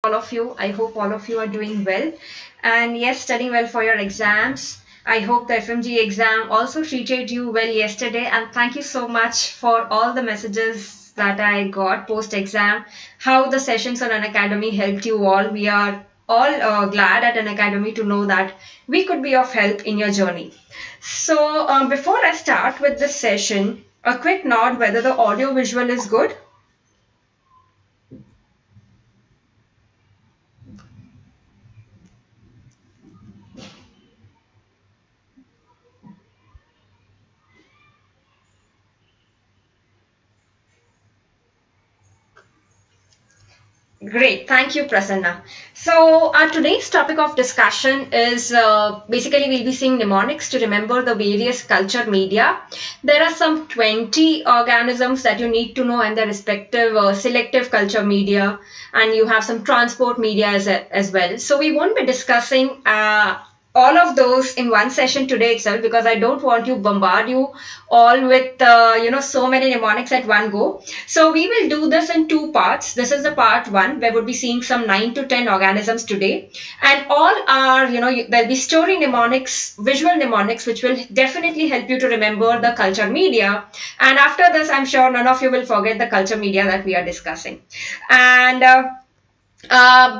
all of you. I hope all of you are doing well. And yes, studying well for your exams. I hope the FMGE exam also treated you well yesterday. And thank you so much for all the messages that I got post-exam. How the sessions on Unacademy helped you all. We are all glad at Unacademy to know that we could be of help in your journey. So before I start with this session, a quick nod whether the audio visual is good. Great, thank you, Prasanna. So our today's topic of discussion is basically we'll be seeing mnemonics to remember the various culture media. There are some 20 organisms that you need to know and their respective selective culture media, and you have some transport media as well. So we won't be discussing all of those in one session today itself, because I don't want to bombard you all with so many mnemonics at one go. So we will do this in two parts. This is the part one where we'll be seeing some 9 to 10 organisms today, and all are there'll be story mnemonics, visual mnemonics, which will definitely help you to remember the culture media. And after this, I'm sure none of you will forget the culture media that we are discussing. And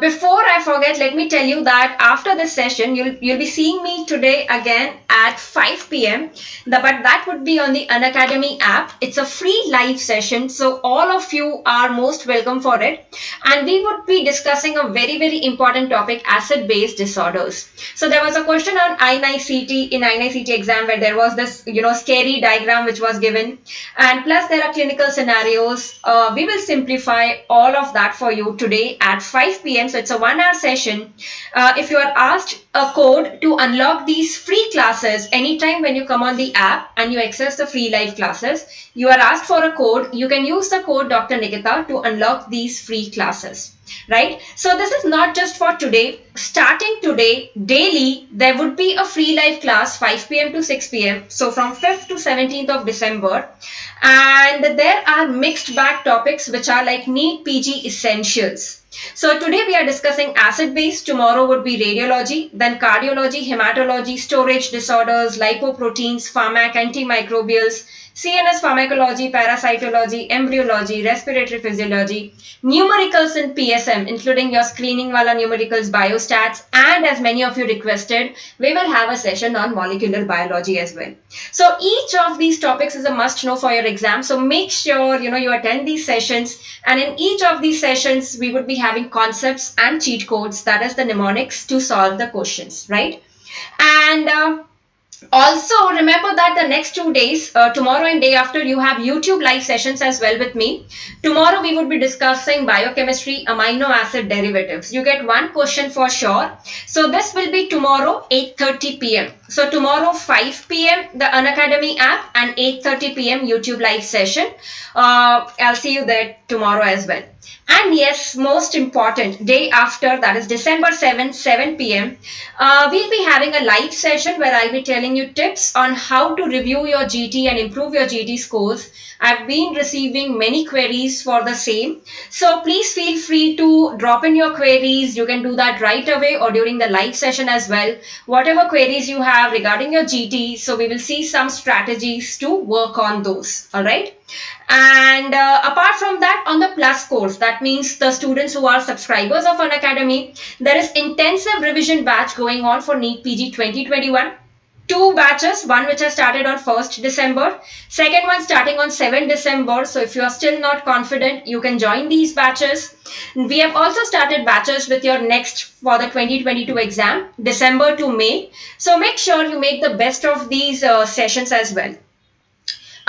before I forget, let me tell you that after this session, you'll be seeing me today again at 5 p.m. But that would be on the Unacademy app. It's a free live session, so all of you are most welcome for it. And we would be discussing a very, very important topic, acid-base disorders. So there was a question on INICT exam where there was this scary diagram which was given, and plus there are clinical scenarios. We will simplify all of that for you today at 5 p.m. So it's a 1 hour session. If you are asked a code to unlock these free classes anytime when you come on the app and you access the free live classes, you are asked for a code. You can use the code Dr. Nikita to unlock these free classes. Right? So this is not just for today. Starting today, daily, there would be a free live class 5 p.m. to 6 p.m. So from 5th to 17th of December. And there are mixed bag topics which are like NEET PG essentials. So today we are discussing acid base. Tomorrow would be radiology, then cardiology, hematology, storage disorders, lipoproteins, pharmac, antimicrobials, CNS pharmacology, parasitology, embryology, respiratory physiology, numericals in PSM, including your screening wala numericals, biostats, and as many of you requested, we will have a session on molecular biology as well. So each of these topics is a must know for your exam. So make sure you attend these sessions, and in each of these sessions we would be having concepts and cheat codes, that is the mnemonics to solve the questions, right? And also remember that the next 2 days, tomorrow and day after, you have YouTube live sessions as well with me. Tomorrow we would be discussing biochemistry, amino acid derivatives. You get one question for sure. So this will be tomorrow 8:30 p.m. So tomorrow 5 p.m. the Unacademy app and 8:30 p.m. YouTube live session. I'll see you there tomorrow as well. And yes, most important, day after, that is December 7th, 7 p.m. We'll be having a live session where I'll be telling you tips on how to review your GT and improve your GT scores. I've been receiving many queries for the same. So please feel free to drop in your queries. You can do that right away or during the live session as well. Whatever queries you have regarding your GT, so we will see some strategies to work on those. All right. And apart from that, on the plus course, that means the students who are subscribers of Unacademy, there is intensive revision batch going on for NEET PG 2021. 2 batches, one which has started on 1st December, second one starting on 7th December. So if you are still not confident, you can join these batches. We have also started batches with your next for the 2022 exam, December to May. So make sure you make the best of these sessions as well.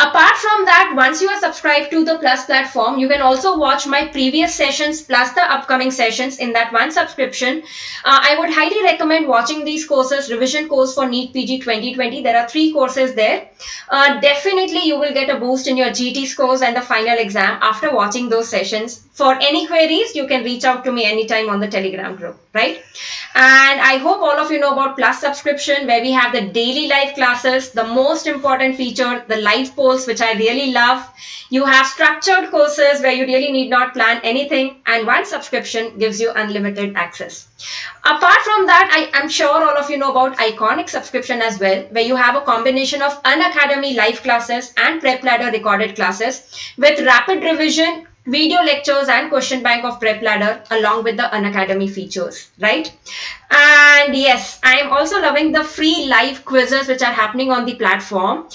Apart from that, once you are subscribed to the Plus platform, you can also watch my previous sessions plus the upcoming sessions in that one subscription. I would highly recommend watching these courses. Revision course for NEET PG 2020. There are 3 courses there. Definitely you will get a boost in your GT scores and the final exam after watching those sessions. For any queries, you can reach out to me anytime on the Telegram group, right? And I hope all of you know about Plus subscription, where we have the daily live classes, the most important feature, the live post goals, which I really love. You have structured courses where you really need not plan anything, and one subscription gives you unlimited access. Apart from that, I am sure all of you know about Iconic subscription as well, where you have a combination of Unacademy live classes and Prep Ladder recorded classes with rapid revision, video lectures and question bank of Prep Ladder along with the Unacademy features, right? And yes, I am also loving the free live quizzes which are happening on the platform.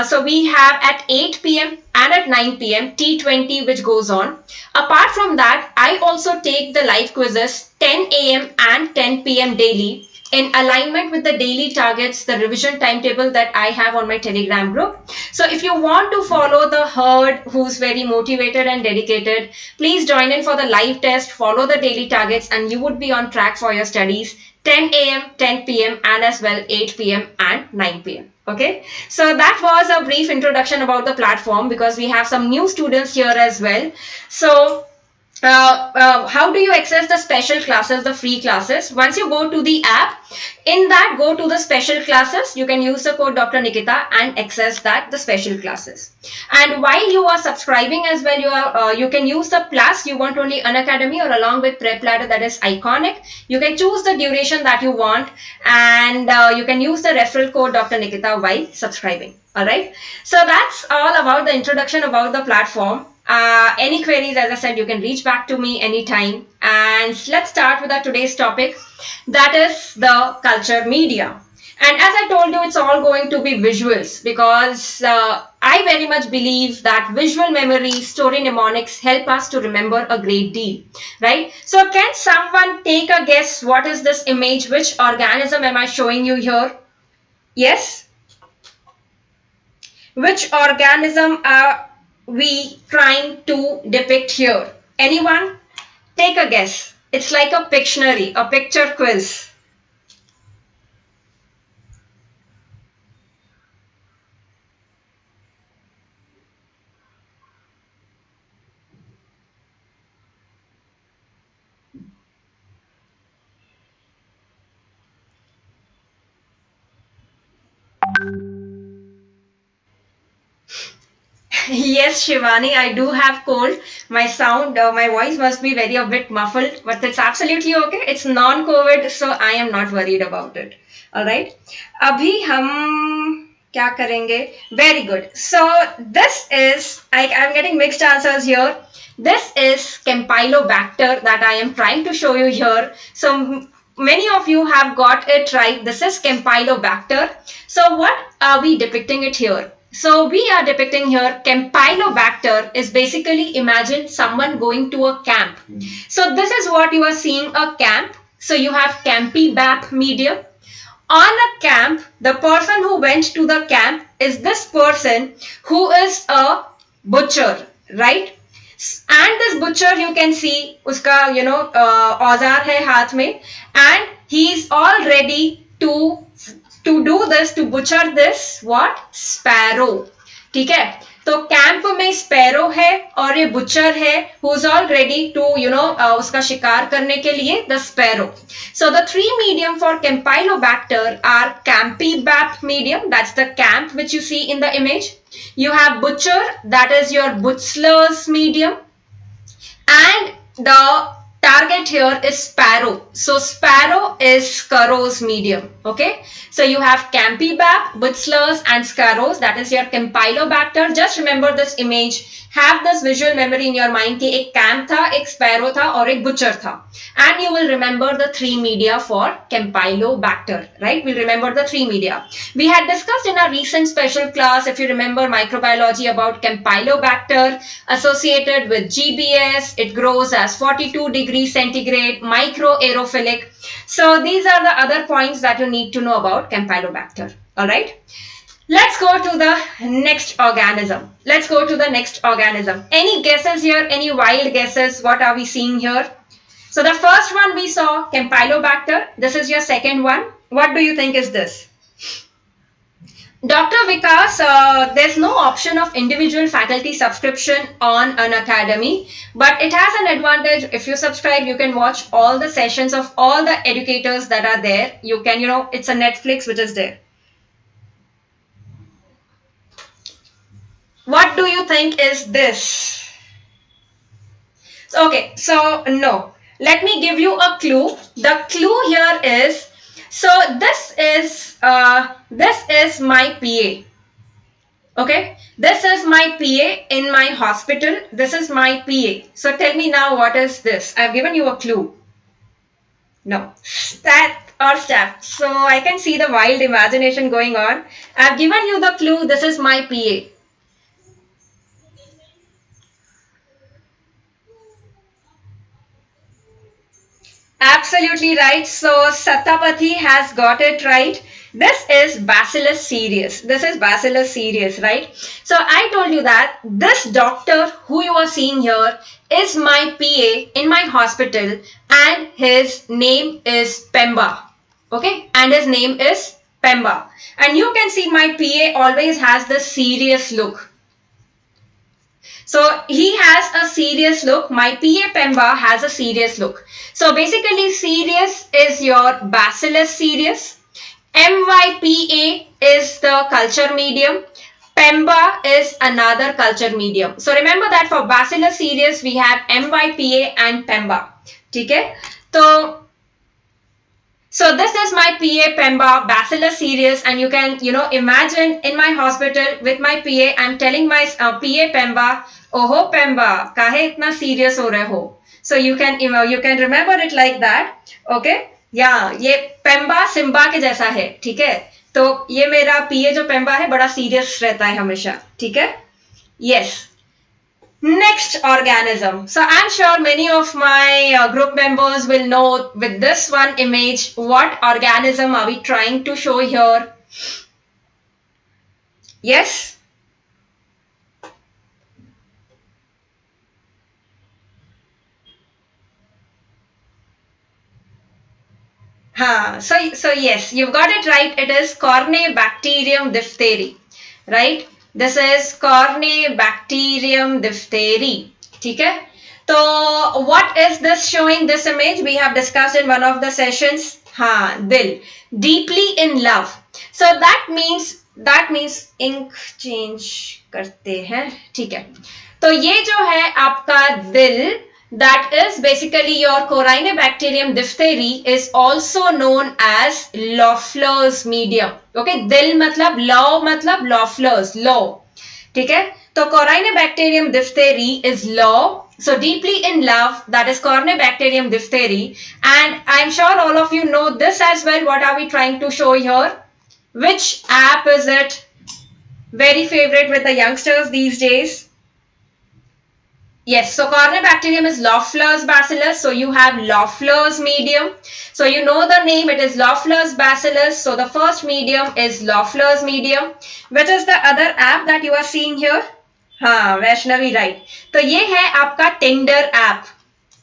So we have at 8 p.m. and at 9 p.m. T20 which goes on. Apart from that, I also take the live quizzes 10 a.m. and 10 p.m. daily in alignment with the daily targets, the revision timetable that I have on my Telegram group. So if you want to follow the herd who's very motivated and dedicated, please join in for the live test, follow the daily targets, and you would be on track for your studies 10 a.m., 10 p.m. and as well 8 p.m. and 9 p.m. Okay, so that was a brief introduction about the platform because we have some new students here as well. So how do you access the special classes, the free classes? Once you go to the app, in that go to the special classes, you can use the code Dr. Nikita and access the special classes. And while you are subscribing as well, you can use the plus. You want only Unacademy or along with Prep Ladder, that is Iconic. You can choose the duration that you want, and you can use the referral code Dr. Nikita while subscribing. Alright, so that's all about the introduction about the platform. Any queries, as I said, you can reach back to me anytime. And let's start with our today's topic, that is the culture media. And as I told you, it's all going to be visuals because I very much believe that visual memory, story mnemonics help us to remember a great deal, right? So can someone take a guess what is this image? Which organism am I showing you here? Yes? Which organism are we trying to depict here? Anyone? Take a guess. It's like a Pictionary, a picture quiz. Yes, Shivani, I do have cold. My sound, my voice must be a bit muffled, but it's absolutely okay. It's non-COVID, so I am not worried about it. Alright. Abhi hum kya karenge? Very good. So this is, I'm getting mixed answers here. This is Campylobacter that I am trying to show you here. So many of you have got it right. This is Campylobacter. So what are we depicting it here? So we are depicting here Campylobacter is basically, imagine someone going to a camp. So this is what you are seeing, a camp. So you have Campylobacter medium. On a camp, the person who went to the camp is this person who is a butcher, right? And this butcher, you can see uska, औजार है हाथ में, and he is all ready to do this, to butcher this what? Sparrow. ठीक है, तो camp में sparrow है और ये बुचर है who is all ready to उसका शिकार करने के लिए, the sparrow. So the three medium for Campylobacter are Campylobacter medium, that's the camp which you see in the image. You have butcher, that is your butcher's medium, and the target here is sparrow. So sparrow is scarrow's medium. Okay. So you have Campylobacter, butchers and scarrows. That is your Campylobacter. Just remember this image. Have this visual memory in your mind कि एक camp था, एक sparrow था और एक butcher था. And you will remember the three media for Campylobacter. Right? We'll remember the three media. We had discussed in our recent special class, if you remember microbiology, about Campylobacter associated with GBS. It grows as 42 degrees centigrade, microaerophilic. So these are the other points that you need to know about Campylobacter. Alright. Let's go to the next organism. Let's go to the next organism. Any guesses here? Any wild guesses? What are we seeing here? So the first one we saw, Campylobacter. This is your second one. What do you think is this? Dr. Vikas, there's no option of individual faculty subscription on Unacademy, but it has an advantage. If you subscribe, you can watch all the sessions of all the educators that are there. You can, it's a Netflix which is there. What do you think is this? Okay, so no. Let me give you a clue. The clue here is, so this is my PA. Okay, this is my PA in my hospital. This is my PA. So tell me now, what is this? I've given you a clue. No, stat or staff. So I can see the wild imagination going on. I've given you the clue. This is my PA. Absolutely right. So Satapathy has got it right. This is Bacillus cereus. This is Bacillus cereus, right? So I told you that this doctor who you are seeing here is my PA in my hospital, and his name is Pemba. Okay, and his name is Pemba. And you can see my PA always has this serious look. So he has a serious look. My PA Pemba has a serious look. So basically serious is your Bacillus cereus. MYPA is the culture medium. Pemba is another culture medium. So remember that for Bacillus cereus we have MYPA and Pemba. Okay? So this is my PA Pemba, Bacillus cereus, and you can imagine in my hospital with my PA, I'm telling my PA Pemba, "Oho Pemba, kahe itna serious ho rahe ho?" So you can remember it like that. Okay? Yeah, ये Pemba Simba के जैसा है, ठीक है? तो ये मेरा PA जो Pemba है बड़ा serious रहता है हमेशा, ठीक है? Yes. Next organism. So I'm sure many of my group members will know with this one image what organism are we trying to show here. Yes? So yes, you've got it right. It is Corynebacterium diphtheria, right? This is Corynebacterium diphtheria. Okay? So what is this showing, this image? We have discussed in one of the sessions. Dil. Deeply in love. So that means ink change करते हैं. ठीक है. तो ये जो है आपका दिल, that is basically your Corynebacterium diphtheria is also known as Loeffler's medium. Okay, दिल मतलब law मतलब Loeffler's law. ठीक है? तो Corynebacterium diphtheria is law. So deeply in love, that is Corynebacterium diphtheria. And I'm sure all of you know this as well. What are we trying to show here? Which app is it? Very favorite with the youngsters these days. Yes, so Corynebacterium is Loeffler's bacillus. So you have Loeffler's medium. So you know the name, it is Loeffler's bacillus. So the first medium is Loeffler's medium. Which is the other app that you are seeing here? Vaishnavi, right. तो ये है आपका Tinder app.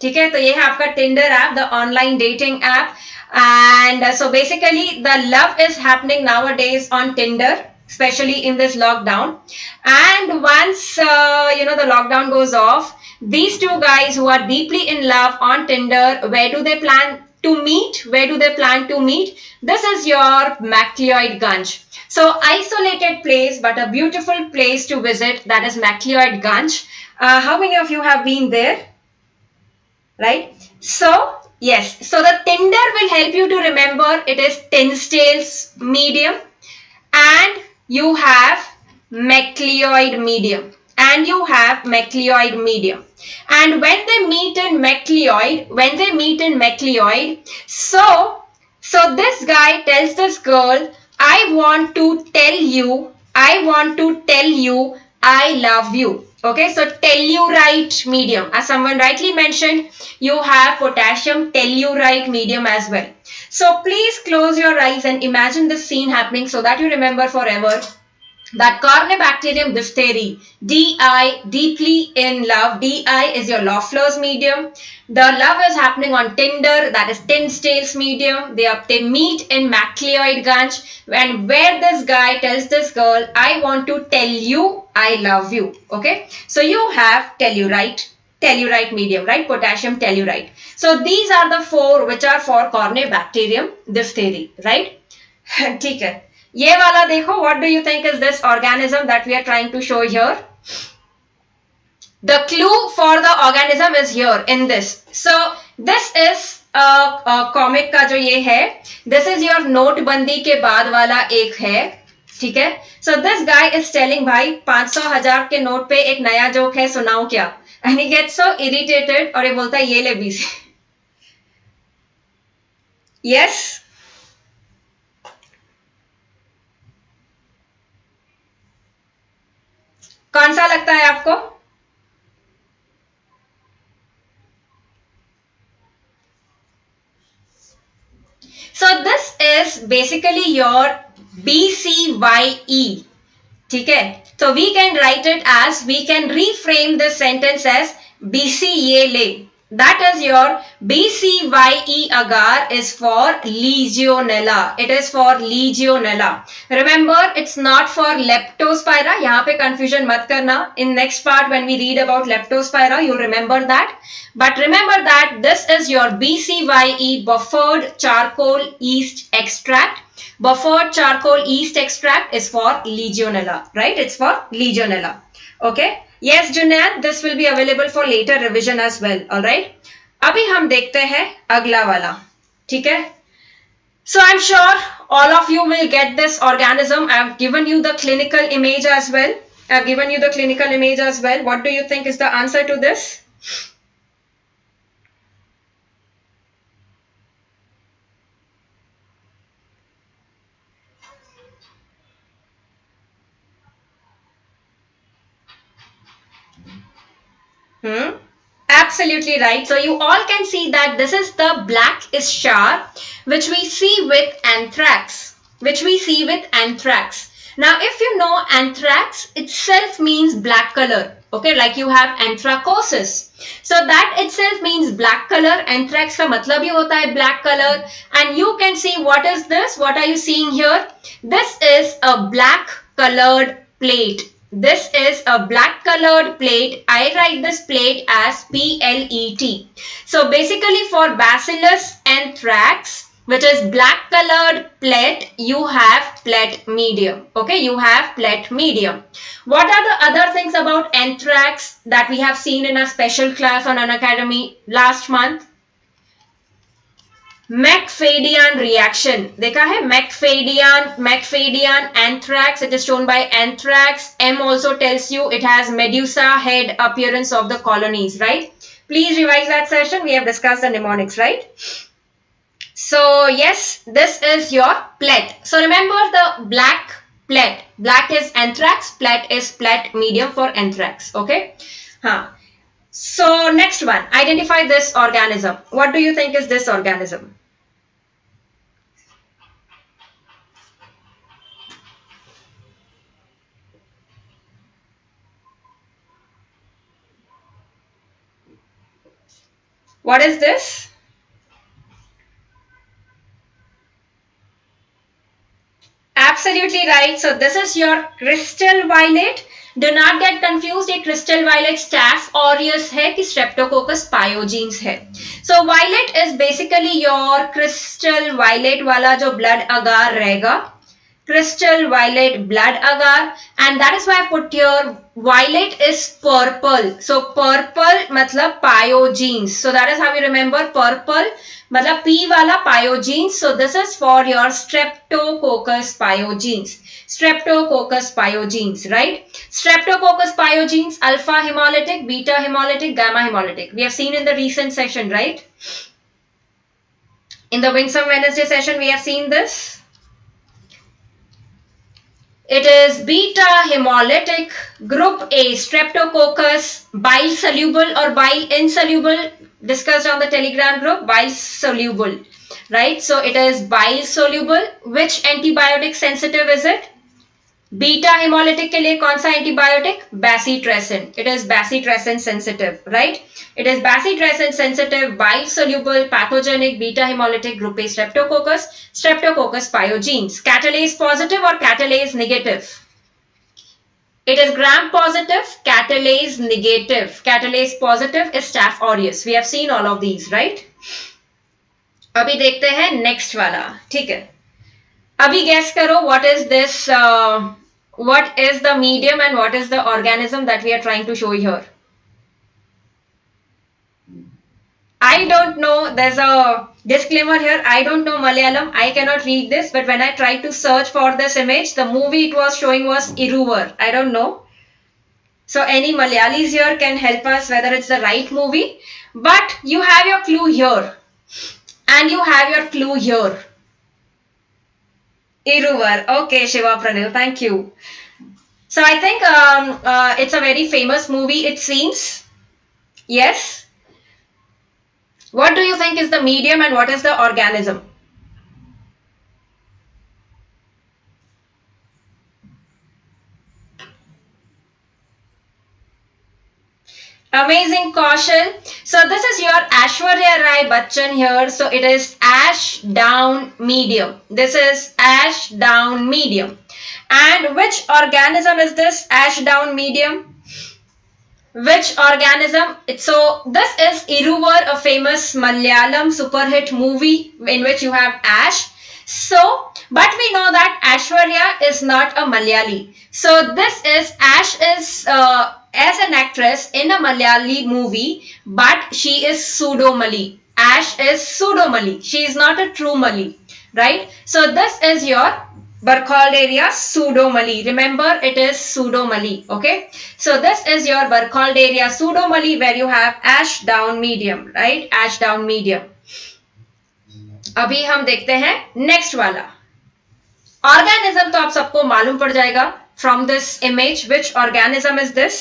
ठीक है, तो ये है आपका Tinder app, the online dating app. And so basically the love is happening nowadays on Tinder, especially in this lockdown. And once the lockdown goes off, these two guys who are deeply in love on Tinder, where do they plan to meet? Where do they plan to meet? This is your McLeod-Ganj. So isolated place, but a beautiful place to visit, that is McLeod-Ganj. How many of you have been there? Right? So yes, so the Tinder will help you to remember it is Tinsdale's medium, and you have McLeod medium, and you have McLeod medium. And when they meet in McLeod, so this guy tells this girl, I want to tell you I love you. Okay, so tellurite medium, as someone rightly mentioned, you have potassium tellurite medium as well. So please close your eyes and imagine this scene happening so that you remember forever that Corynebacterium diphtheria, DI, deeply in love. DI is your Loeffler's medium. The love is happening on Tinder, that is Tinsdale's medium. They meet in McLeod-Ganj, and where this guy tells this girl, I want to tell you I love you. Okay, so you have tellurite medium, right? Potassium tellurite. So these are the four which are for Corynebacterium diphtheria, right? ठीक है, ये वाला देखो, what do you think is this organism that we are trying to show here? The clue for the organism is here in this. So this is comic का जो ये है, this is your नोटबंदी के बाद वाला एक है, ठीक है. So this guy is telling भाई 500,000 के नोट पे एक नया जोक है, सुनाओ क्या. And he gets so irritated और ये बोलता है ये ले 20. Yes. कौन सा लगता है आपको? So this is basically your BCYE. ठीक है, so we can write it as, we can reframe this sentence as BC ये ले. That is your BCYE agar is for Legionella. It is for Legionella. Remember, it's not for Leptospira. यहाँ पे confusion मत करना. In next part when we read about Leptospira, you'll remember that. But remember that this is your BCYE, buffered charcoal yeast extract. Buffered charcoal yeast extract is for Legionella, right? It's for Legionella. Okay. Yes, Junaid, this will be available for later revision as well. All right. अभी हम देखते हैं अगला वाला, ठीक है. So I'm sure all of you will get this organism. I have given you the clinical image as well. What do you think is the answer to this? Absolutely right. So you all can see that this is the black schar which we see with anthrax. Now if you know anthrax itself means black color. Okay, like you have anthracosis. So that itself means black color. Anthrax का मतलब ही होता है black color. And you can see what is this? What are you seeing here? This is a black colored plate. This is a black colored plate. I write this plate as PLET. So basically for Bacillus anthrax, which is black colored plate, you have plate medium. Okay, you have plate medium. What are the other things about anthrax that we have seen in a special class on Unacademy last month? McFadyen reaction. देखा है McFadyen anthrax. It is shown by anthrax. M also tells you it has medusa head appearance of the colonies, right? Please revise that session. We have discussed the mnemonics, right? So yes, this is your plate. So remember the black plate. Black is anthrax. Plate is plate medium for anthrax. Okay. So next one, identify this organism. What do you think is this organism? What is this? Absolutely right. So this is your crystal violet. Do not get confused. ये crystal violet staph aureus है कि streptococcus pyogenes है. So violet is basically your crystal violet वाला जो blood agar रहेगा. Crystal violet blood agar, and that is why I put here violet is purple. So purple मतलब pyogenes. So that is how you remember purple मतलब P वाला pyogenes. So this is for your streptococcus pyogenes. Streptococcus pyogenes, right? Streptococcus pyogenes, alpha hemolytic, beta hemolytic, gamma hemolytic. We have seen in the recent session, right? In the Winsome Wednesday session, we have seen this. It is beta hemolytic, group A, streptococcus, bile soluble or bile insoluble, discussed on the Telegram group, bile soluble, right? So it is bile soluble. Which antibiotic sensitive is it? Beta hemolytic के लिए कौन सा antibiotic? Bacitracin. It is bacitracin sensitive, right? It is bacitracin sensitive, bile soluble, pathogenic, beta hemolytic, group A streptococcus, streptococcus pyogenes. Catalase positive or catalase negative? It is gram positive, catalase negative. Catalase positive is staph aureus. We have seen all of these, right? अभी देखते हैं next वाला, ठीक है? अभी guess करो what is this What is the medium and what is the organism that we are trying to show here? I don't know. There's a disclaimer here. I don't know Malayalam. I cannot read this. But when I tried to search for this image, the movie it was showing was Iruvar. I don't know. So any Malayalis here can help us whether it's the right movie. But you have your clue here. And you have your clue here. Iruvar. Okay, Shiva Pranil. Thank you. So I think it's a very famous movie, it seems. Yes. What do you think is the medium and what is the organism? Amazing, Kaushal. So this is your Aishwarya Rai Bachchan here. So it is ash down medium. This is ash down medium. And which organism is this ash down medium? Which organism? So this is Iruvar, a famous Malayalam super hit movie in which you have ash. So, but we know that Aishwarya is not a Malayali. So this is Ash is as an actress in a Malayali movie, but she is pseudo Mali. Ash is pseudo Mali. She is not a true Mali, right? So this is your Barkhold area pseudo Mali. Remember, it is pseudo Mali. Okay. So this is your Barkhold area pseudo Mali where you have ash down medium, right? Ash down medium. अभी हम देखते हैं next वाला organism तो आप सबको मालूम पड़ जाएगा from this image which organism is this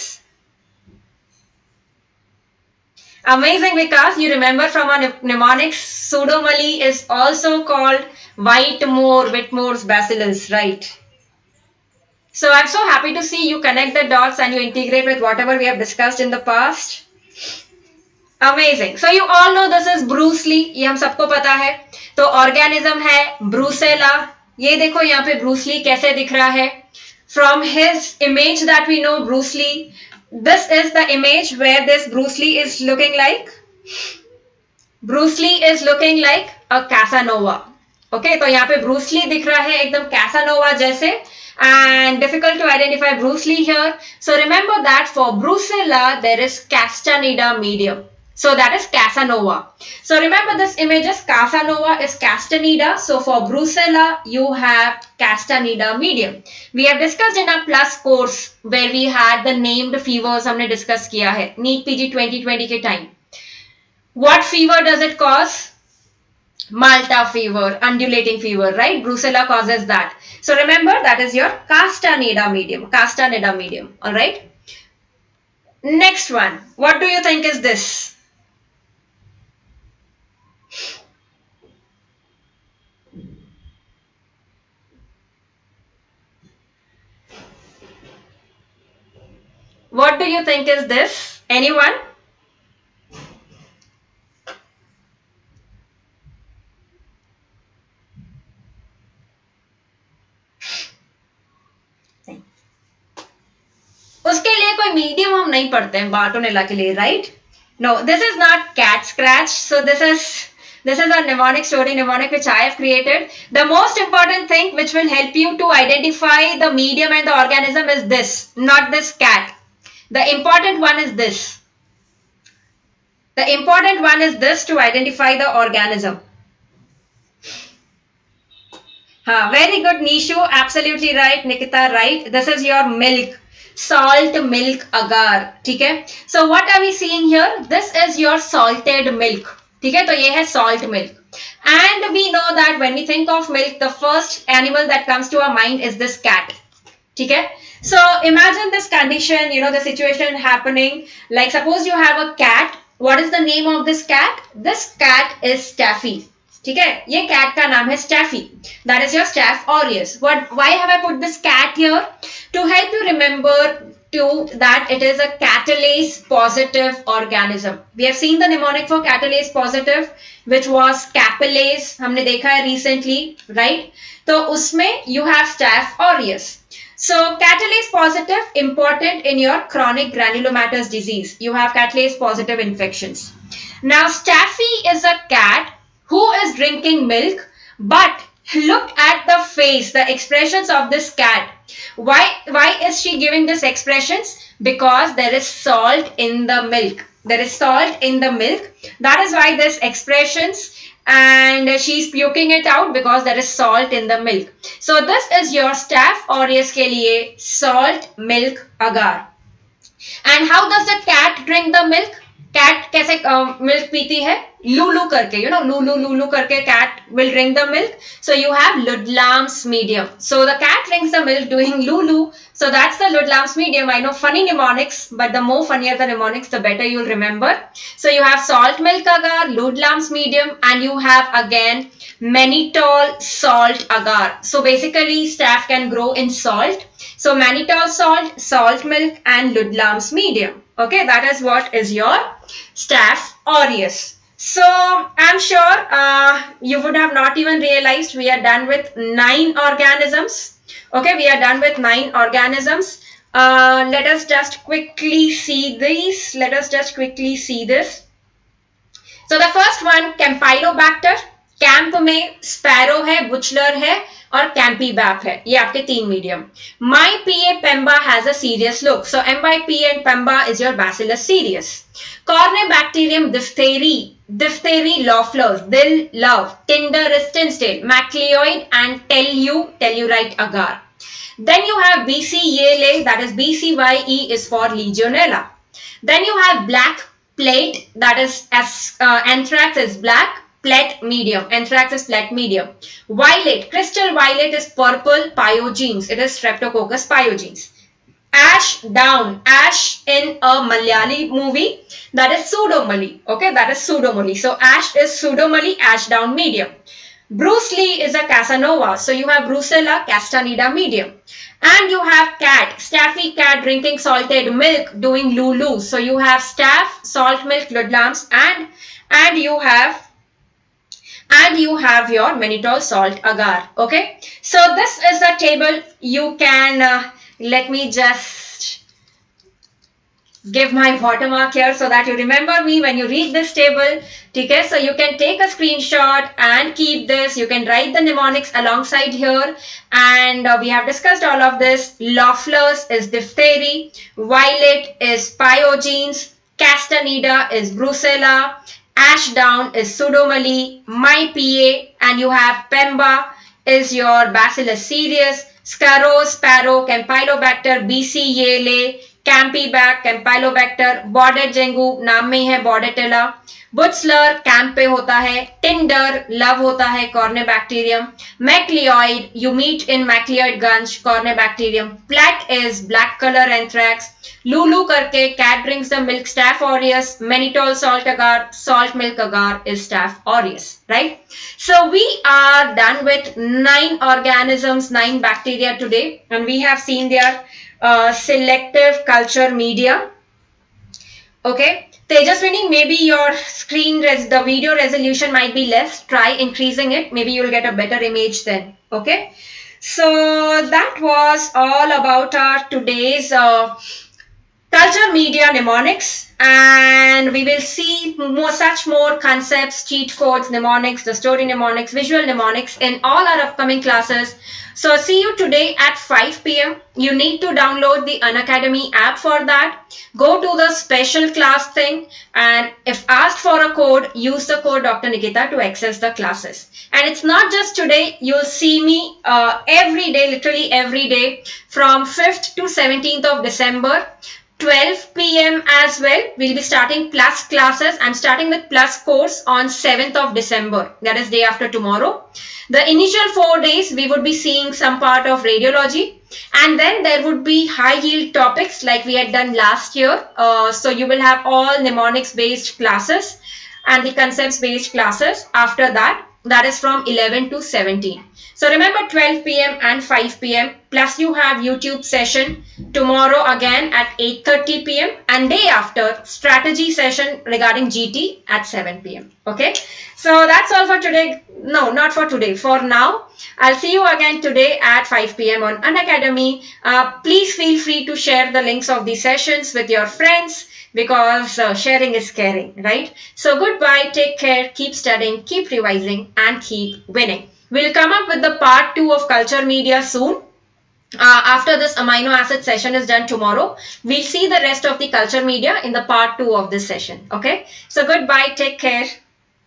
amazing विकास you remember from our mnemonics pseudomali is also called Whitmore's bacillus, right? So I'm so happy to see you connect the dots and you integrate with whatever we have discussed in the past. Amazing. So you all know this is Bruce Lee. ये हम सबको पता है. तो organism है Brucella. ये देखो यहाँ पे Bruce Lee कैसे दिख रहा है. From his image that we know Bruce Lee. This is the image where this Bruce Lee is looking like. Bruce Lee is looking like a Casanova. Okay, तो यहाँ पे Bruce Lee दिख रहा है एकदम Casanova जैसे. And difficult to identify Bruce Lee here. So remember that for Brucella there is Castaneda Medium. So that is Casanova. So remember this image is Casanova is Castaneda. So for Brucella you have Castaneda Medium. We have discussed in our plus course where we had the named fevers हमने discuss किया है NEET PG 2020 के time. What fever does it cause? Malta fever, undulating fever, right? Brucella causes that. So remember that is your Castaneda Medium. Castaneda Medium. All right. Next one. What do you think is this? What do you think is this? Anyone? उसके लिए कोई medium हम नहीं पढ़ते हैं Bartonella के लिए, right? No, this is not cat scratch. So this is a mnemonic story mnemonic which I have created. The most important thing which will help you to identify the medium and the organism is this, not this cat. The important one is this. The important one is this to identify the organism. Very good, Nishu. Absolutely right. Nikita, right. This is your milk. Salt milk agar. ठीक है? So what are we seeing here? This is your salted milk. ठीक है? तो ये है salt milk. And we know that when we think of milk, the first animal that comes to our mind is this cat. ठीक है? So imagine this condition, you know, the situation happening. Like suppose you have a cat. What is the name of this cat? This cat is Staffy. ठीक है? ये cat का नाम है Staffy. That is your Staph aureus. Why have I put this cat here? To help you remember that it is a catalase positive organism. We have seen the mnemonic for catalase positive, which was capillase. हमने देखा है recently, right? तो उसमें you have Staph aureus. So catalase positive important in your chronic granulomatous disease. You have catalase positive infections. Now Staffy is a cat who is drinking milk, but Look at the face, the expressions of this cat. Why is she giving this expressions? Because there is salt in the milk. There is salt in the milk. That is why this expressions, and she's puking it out because there is salt in the milk. So this is your Staph aureus ke liye salt milk agar. And how does the cat drink the milk? Cat कैसे milk पीती है? Lulu करके, you know, lulu करके cat will drink the milk. So you have Ludlam's medium. So the cat drinks the milk doing lulu. So that's the Ludlam's medium. I know, funny mnemonics, but the more funnier the mnemonics, the better you'll remember. So you have salt milk agar, Ludlam's medium, and you have again mannitol salt agar. So basically staph can grow in salt. So mannitol salt, salt milk, and Ludlam's medium. Okay, that is what is your Staph aureus. So I'm sure you would have not even realized we are done with 9 organisms. Okay, we are done with 9 organisms. Let us just quickly see these. Let us just quickly see this. So the first one, Campylobacter. Camp में sparrow है, बुचलर है और कैंपीबैप है. ये आपके 3 medium. MyPA Pemba has a serious look. So MyPA and Pemba is your Bacillus cereus. Cornybacterium diphthery Loefflers, dill love, tinder Ristenstale, macleoid and tellurite agar. Then you have BC Yele, that is BCYE is for Legionella. Then you have black plate, that is as anthrax is black. Plate medium, anthrax is plate medium. Violet, crystal violet is purple pyogenes. It is Streptococcus pyogenes. Ash down, ash in a Malayali movie, that is pseudomally. Okay, that is pseudomally. So ash is pseudomally, ash down medium. Bruce Lee is a Casanova. So you have Brucella, Castaneda medium. And you have cat, staffy cat drinking salted milk, doing lulu. So you have staph, salt milk, Ludlam's, and you have your mannitol salt agar. Okay, so this is a table. You can let me just give my watermark here so that you remember me when you read this table. Okay, so you can take a screenshot and keep this. You can write the mnemonics alongside here, and we have discussed all of this. Loefflers is diphthery, violet is pyogenes, Castaneda is brucella, Ashdown is pseudomally, MyPA, and you have Pemba is your Bacillus cereus, Scaro, Sparrow, Campylobacter, BC Yele, Campybac, Campylobacter, Bordet Jengu, नाम में ही है Bordetella, Butzler, camp पे होता है, Tinder love होता है, corynebacterium, McLeod you meet in McLeod Ganj, corynebacterium, black is black colour anthrax, लूलू करके cat drinks the milk staph aureus, mannitol salt agar, salt milk agar is staph aureus, right? So we are done with 9 organisms, 9 bacteria today, and we have seen their selective culture media. Okay, Tejaswini, maybe your the video resolution might be less. Try increasing it. Maybe you'll get a better image then. Okay, so that was all about our today's culture media mnemonics, and we will see more concepts, cheat codes, mnemonics, the story mnemonics, visual mnemonics in all our upcoming classes. So see you today at 5 p.m. You need to download the Unacademy app for that. Go to the special class thing, and if asked for a code, use the code Dr. Nikita to access the classes. And it's not just today. You'll see me every day, literally every day from 5th to 17th of December. 12 p.m. as well. We'll be starting plus classes. I'm starting with plus course on 7th of December. That is day after tomorrow. The initial 4 days we would be seeing some part of radiology, and then there would be high yield topics like we had done last year. So you will have all mnemonics based classes and the concepts based classes after that. That is from 11 to 17. So remember 12 p.m. and 5 p.m. plus you have YouTube session tomorrow again at 8:30 p.m. and day after strategy session regarding GT at 7 p.m. Okay. So that's all for today. No, not for today. For now, I'll see you again today at 5 p.m. on Unacademy. Please feel free to share the links of these sessions with your friends, because sharing is caring, right? So goodbye, take care, keep studying, keep revising, and keep winning. We'll come up with the part 2 of culture media soon. After this amino acid session is done tomorrow, we'll see the rest of the culture media in the part 2 of this session. Okay. So goodbye. Take care.